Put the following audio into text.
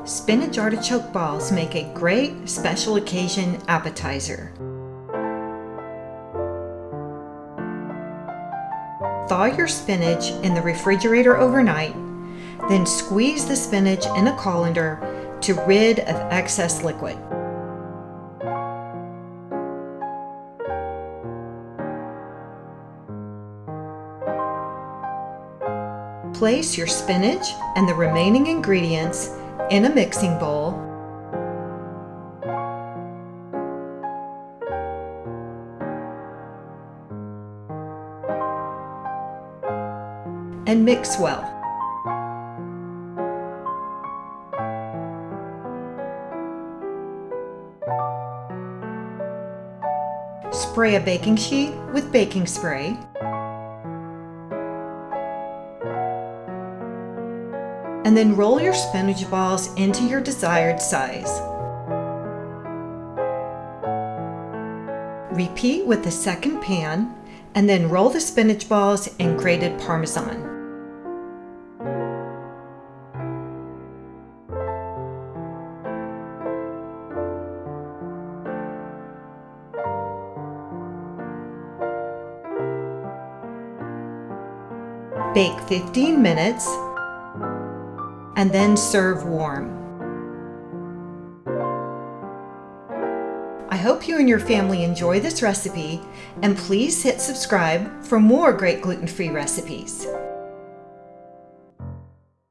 Spinach artichoke balls make a great special occasion appetizer. Thaw your spinach in the refrigerator overnight, then squeeze the spinach in a colander to rid of excess liquid. Place your spinach and the remaining ingredients in a mixing bowl. And mix well. Spray a baking sheet with baking spray. And then roll your spinach balls into your desired size. Repeat with the second pan, and then roll the spinach balls in grated Parmesan. Bake 15 minutes, and then serve warm. I hope you and your family enjoy this recipe, and please hit subscribe for more great gluten-free recipes.